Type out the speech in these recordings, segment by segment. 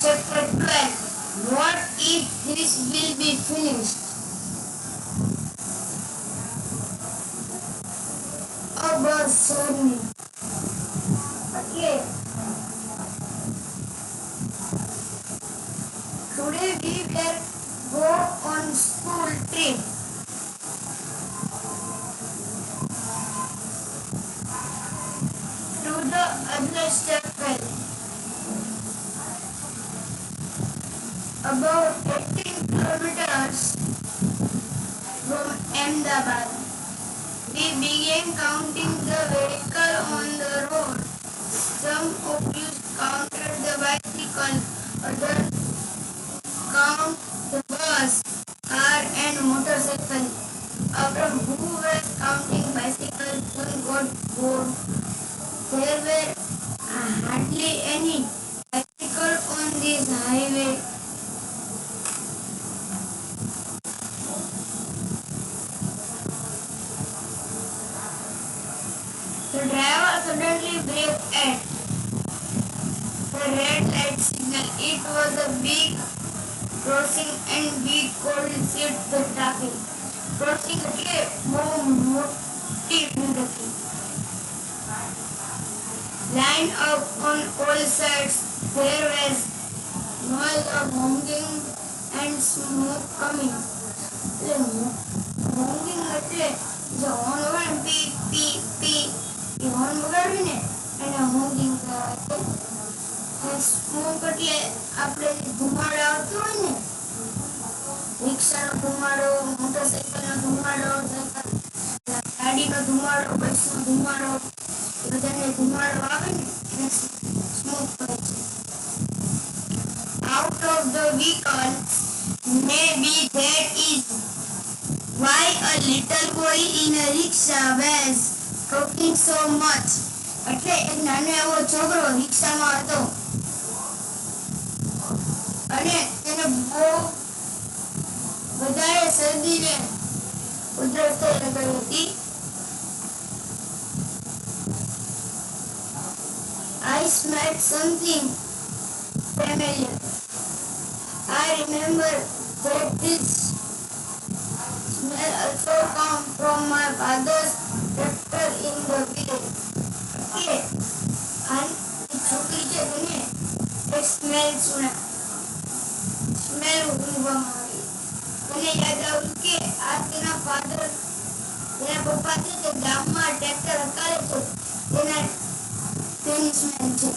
Chapter 12. What if this will be finished? A bus journey. Okay. Today we will go on school trip. To the other chapel. About 18 kilometers from Ahmedabad. We began counting the vehicle on the road. Some of you counted the bicycle, others count the bus, car and motorcycle. After who was counting bicycles, one got bored. There were hardly any bicycles on this highway. The driver suddenly braked at the red light signal. It was a big crossing and we could see the traffic. Crossing એટલે બહુ મોટી ભીડ હતી. Lined up on all sides, there was noise of honking and smoke coming. Honking એટલે જે horn હોય ને પી પી પી એ horn વગાડવીને એને honking કહેવાય. સ્મોક એટલે આપણે ધુમાડો આવતો હોય ને રિક્ષાનો ધુમાડો, મોટરસાઇકલનો ધુમાડો, ગાડીનો ધુમાડો, બસનો ધુમાડો, એ બધાને ધુમાડો આવે ને એને સ્મોક કહે છે. Out of the vehicle, maybe that is why a little boy in a rickshaw was talking so much. એટલે એક નાનો એવો છોકરો રિક્ષામાં હતો અને તેને બહુ વધારે શરદીને ઉધરસ થઈ ગઈ હતી. I smelled something familiar. I remember that this smell also come from my father's tractor in the village. Okay. And છોકરી છે તેને એક સ્મેલ ઊંઘવામાં આવી. મને યાદ આવ્યું કે આ તેના ફાધર તેના પપ્પા છે તે ગામમાં ટ્રેક્ટર હકાલે છે તેની સ્મેલ છે.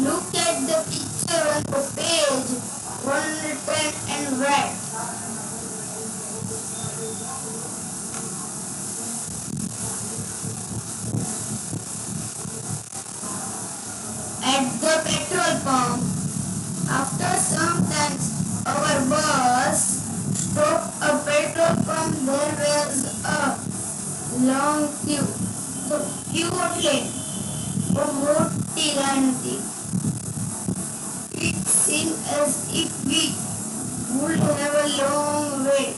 Look at the picture on the page 110 and read. At the petrol pump, after some times, our bus stopped a petrol pump. There was a long queue. The queue એટલે મોટી line હતી. It seemed as if we would have a long wait.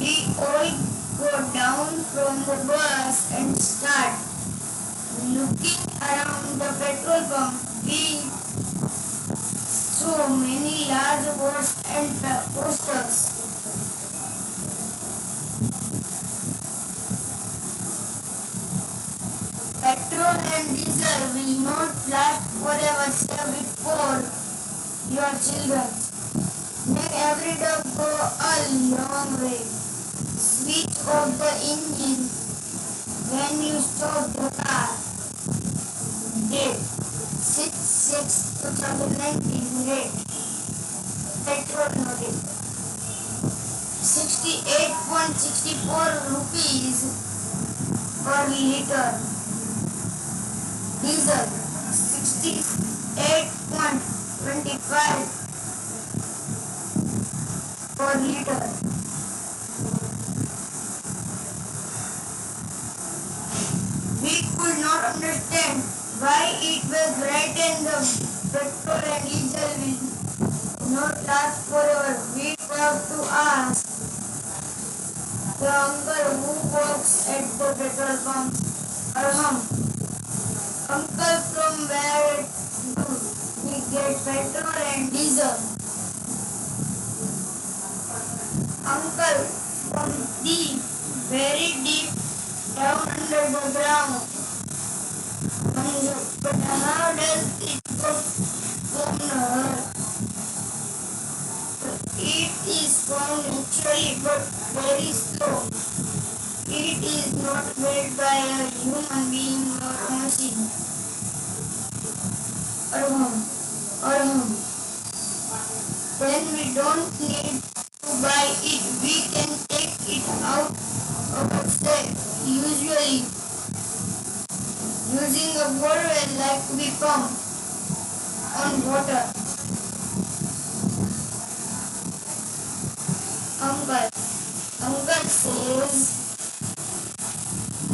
We all go down from the bus and start looking around the petrol pump. We saw many large boards and posters. Petrol and diesel will not last forever. Save it for your children. Make every dog go a long way. Switch off the engine when you stop the car. Date 6/6/2019. Rate petrol notice 68.64 rupees per liter. Diesel 68.25 per liter. We could not understand why it was written the petrol and diesel will not last forever. We have to ask the uncle who works at the petrol pump. Arham Uncle, from where do we get petrol and diesel? Uncle, from deep, very deep down under the ground. But how does it go from the earth? It is found naturally but very slow. It is not made by a human being or a machine. Or home. Then we don't need to buy it. We can take it out ourselves, usually using a borewell like we pump on water. Uncle says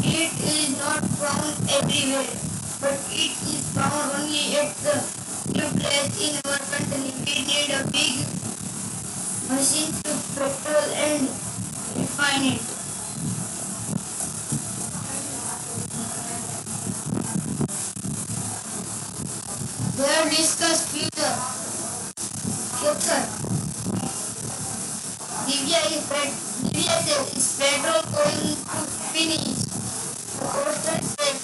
it is not found everywhere, but it is found only at the few places in our country. We need a big machine to petrol and refine it. They are discussed future. Divya says, is petrol going to finish? The question said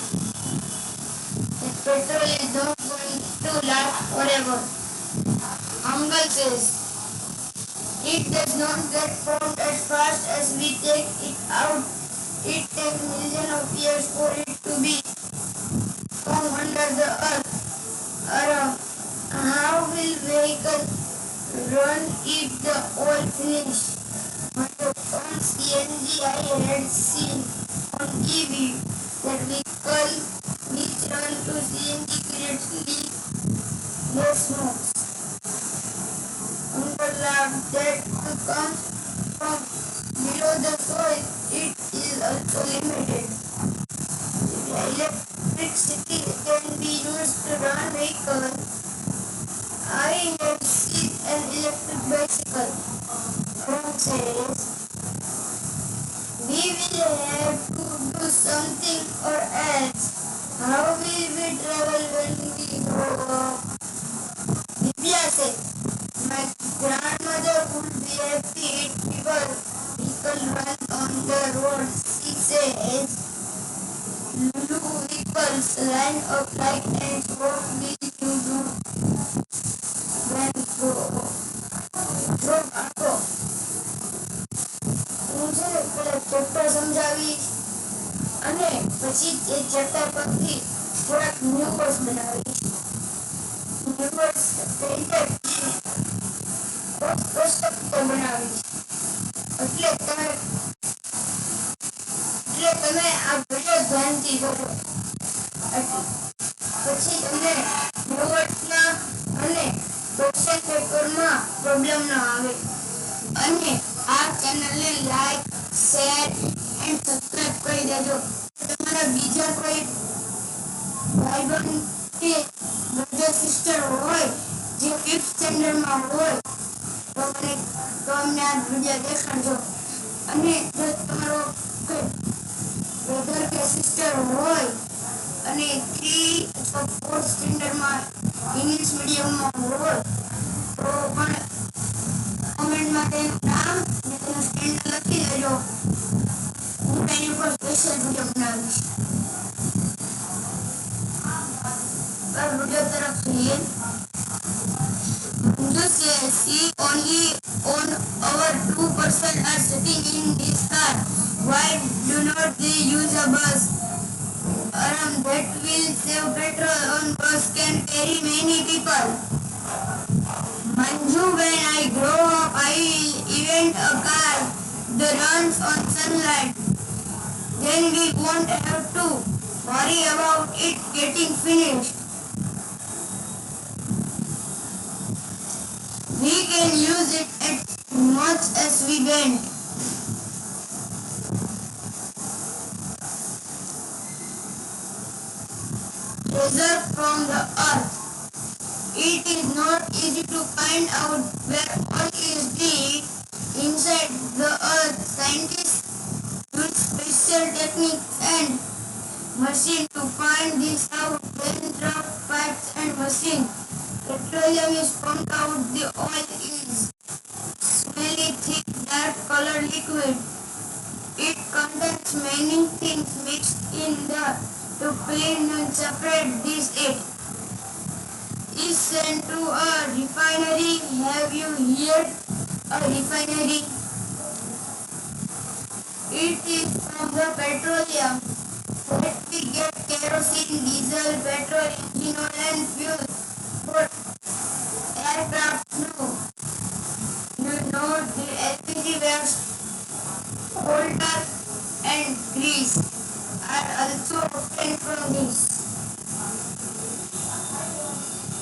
that petrol is not going to last forever. Uncle says, it does not get found as fast as we take it out. It takes millions of years for it to be found under the earth. How will vehicles run if the oil finish? On CNG, I had seen on TV that vehicle which run to CNG creates less smoke. Uncle laughed that comes from below the soil. It is also limited. Electricity can be used to run vehicles. I have seen an electric bicycle. Ram says, we will have to do something or else. How will we travel when we grow up? Divya said, my grandmother would be happy if people run on the road. She says, Lulu, vehicles line up like ants. What will you do when grow up? હું છે ને પેલા chapter સમજાવી અને પછી એ chapter પરથી થોડાક new words બનાવી ન્યુ વર્ડ્સ પુસ્તક બનાવી એટલે તમે આ વિડિયો ધ્યાનથી જોજો પછી તમને ન્યુ વર્ડ્સના અને ક્વેશ્ચન પેપરમાં પ્રોબ્લેમ ના આવે અને આ ચેનલને લાઈક શેર એન્ડ સબસ્ક્રાઇબ કરી દેજો તમારા બીજા કોઈ ભાઈ બહેન કે બ્રધર સિસ્ટર હોય જે 5th સ્ટેન્ડર્ડમાં હોય તો અમને આ વિડીયો દેખાડજો અને જો તમારો કોઈ બ્રધર કે સિસ્ટર હોય અને 3 અથવા 4th સ્ટેન્ડર્ડમાં ઇંગ્લિશ મીડિયમમાં હોય તો પણ કોમેન્ટમાં તેનું નામ અને તેનું સ્ટેન્ડર્ડ લખી દેજો હું તેની ઉપર સ્પેશિયલ વિડીયો બનાવીશ વિડીયો તરફ જોઈએ Manju says, see only on our 2% are sitting in this car. Why do not they use a bus? That will save petrol. On bus can carry many people. Manju, when I grow up, I will invent a car that runs on sunlight. Then we won't have to worry about it getting finished. We can use it as much as we want. Treasure from the earth. It is not easy to find out where oil is deep inside the earth. Scientists use special techniques and machine. To find this out, Winthrop pipes and machine. Petroleum is pumped out. The oil is smelly, thick, dark color liquid. It contains many things mixed in the to clean and separate this. It is sent to a refinery. Have you heard a refinery? It is from the petroleum that we get kerosene, diesel, petrol, engine oil and fuel for aircraft. No. You know the LPG waste, holder and grease are also obtained from this.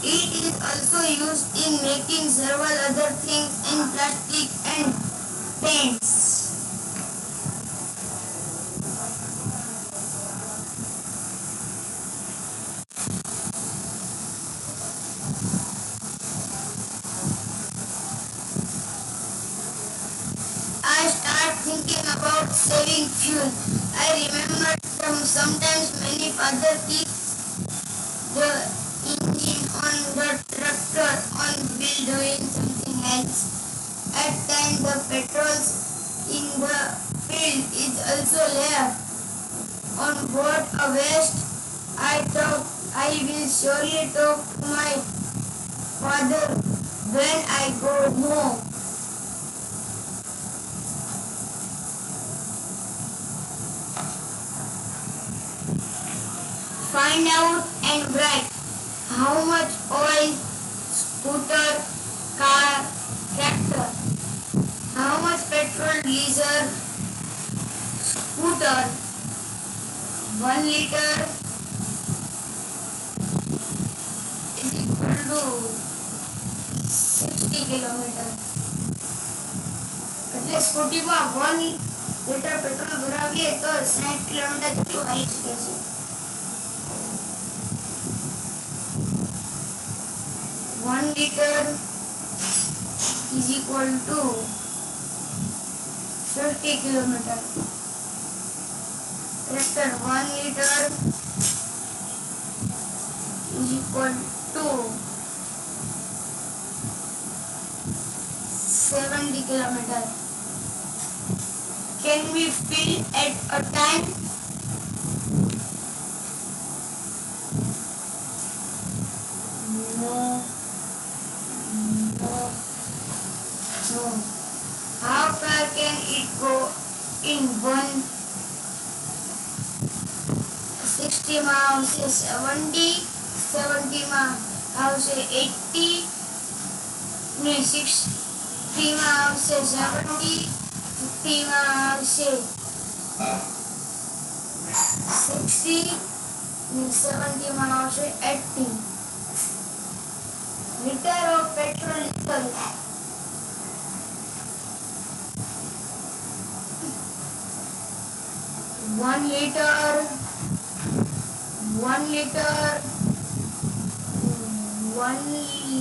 It is also used in making several other things in plastic and paints. I start thinking about saving fuel. I remember sometimes many father keeps the engine on the tractor on wheel doing something else. At times the petrols in the field is also left on board a waste. I thought I will surely talk to my father when I go home. Find out and write how much oil, scooter, car, tractor, how much petrol, diesel, scooter, 1 liter is equal to 60 kilometer. એટલે સ્કૂટીમાં 1 litre petrol ભરાવીએ તો 60 kilometre જેટલું આવી શકે છે. 1 liter is equal to 50 kilometer. Tractor 1 liter is equal to 70 kilometer. Can we fill at a time? No. How far can it go in 60 miles? 70 miles, 80, 60 miles, 70, 50 miles, 60, 70 miles, 80. Liter of petrol equal 1 liter, 1 liter, 1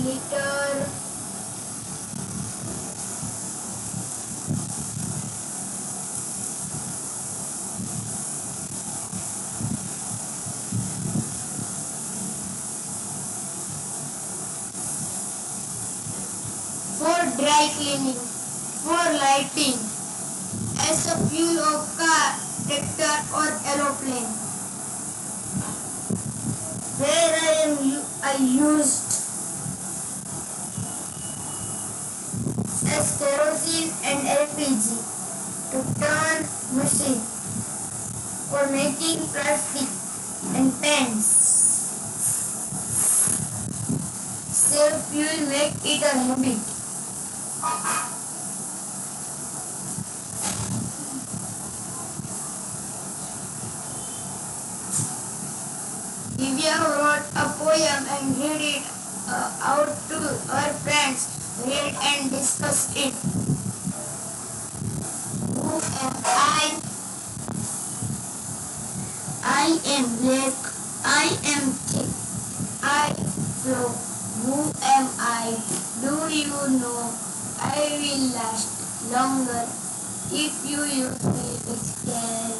liter, for dry cleaning, for lighting, as a fuel of car, tractor or aeroplane. Where I used as kerosene and LPG to turn machine for making plastic and paints. Save fuel, make it a habit. Divya wrote a poem and read it out to her friends. Read and discuss it. Who am I? I am black. I am thick. I flow. Who am I? Do you know I will last longer if you use me with care?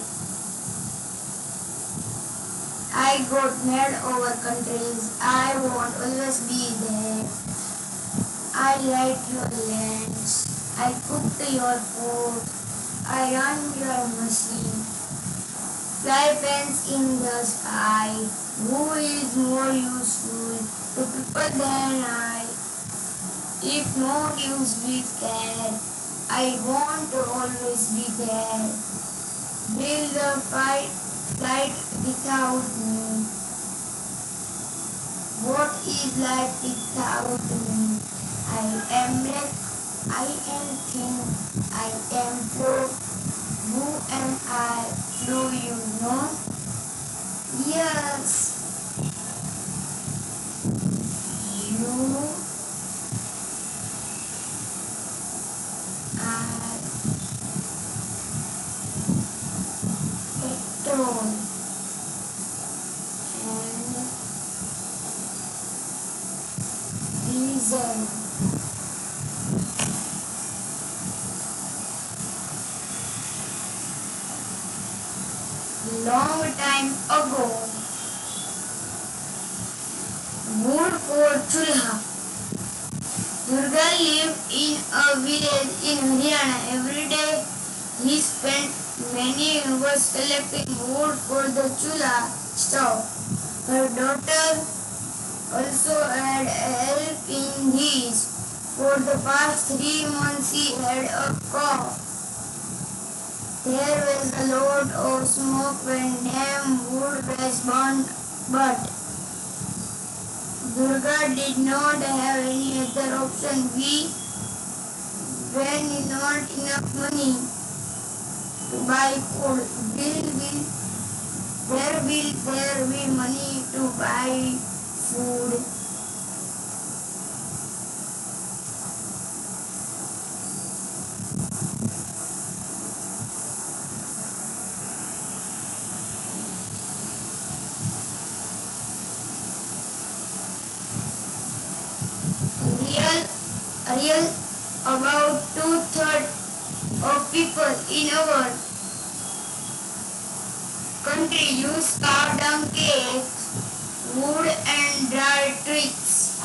I got mad over countries. I won't always be there. I light your lamps. I cooked your food. I run your machine. Fly pens in the sky. Who is more useful to people than I? If no gives with care, I want to always be there. Build the flight without me. What is life without me? I am black, I am thin, I am flow. Who am I? Do you know? Yes, you are petrol and diesel. Long time ago, wood for chulha. Durga lived in a village in Haryana. Every day he spent many hours collecting wood for the chulha stove. Her daughter also had help in this. For the past 3 months he had a cough. There was a lot of smoke when damn wood was burned, but Durga did not have any other option. When not enough money to buy food, where will there be money to buy food? Real about 2/3 of people in our country use carved dung cakes, wood and dry twigs.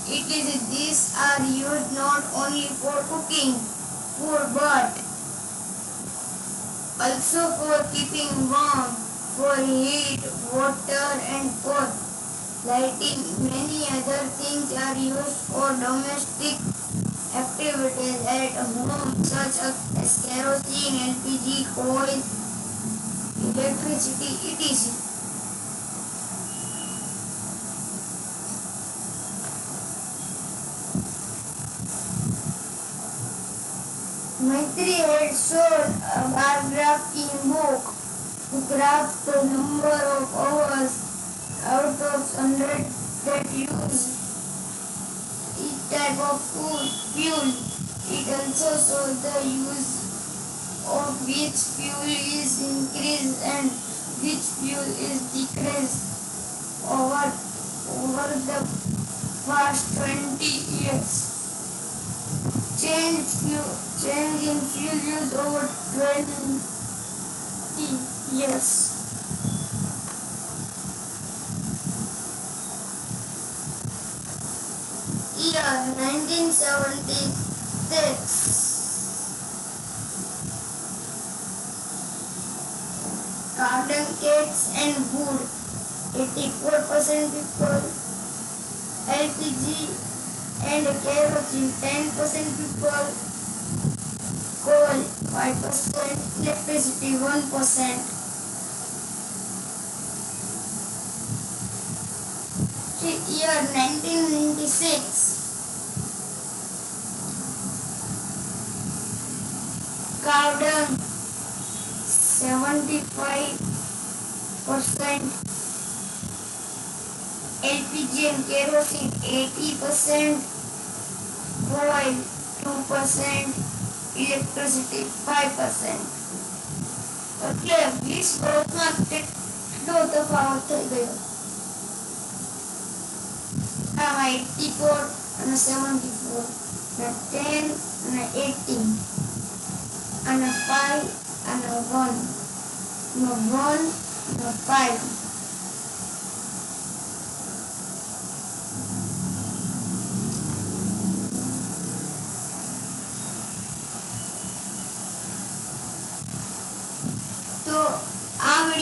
These are used not only for cooking food but also for keeping warm, for heat, water and for lighting. Many other things are used for domestic activities at home such as kerosene, LPG, coal, electricity, etc. Maitri had sold a biography book to craft the number of hours out of 100 that use each type of fuel. It also shows the use of which fuel is increased and which fuel is decreased over the past 20 years. Change in fuel use over 20 years. Year 1976. Carbon cakes and wood. 84% people. LPG and kerosene 10% people. Coal 5%. Electricity 1%. Year 1996. Carbon 75%. LPG and kerosene 80%, oil 2%, electricity 5%. એટલે 20 વર્ષમાં કેટલો તફાવત થઈ ગયો. આમાં 84 અને 74 અને 10 અને 18 અને 5 અને 1 નો 1 નો 5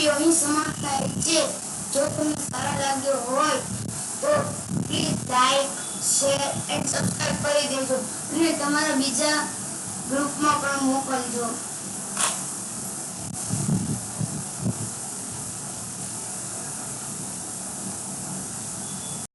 વિડીયો અહીં સમાપ્ત થાય છે. જો તમને સારા લાગ્યો હોય તો please like, share and subscribe કરી દેજો અને તમારા બીજા ગ્રુપમાં પણ મોકલજો.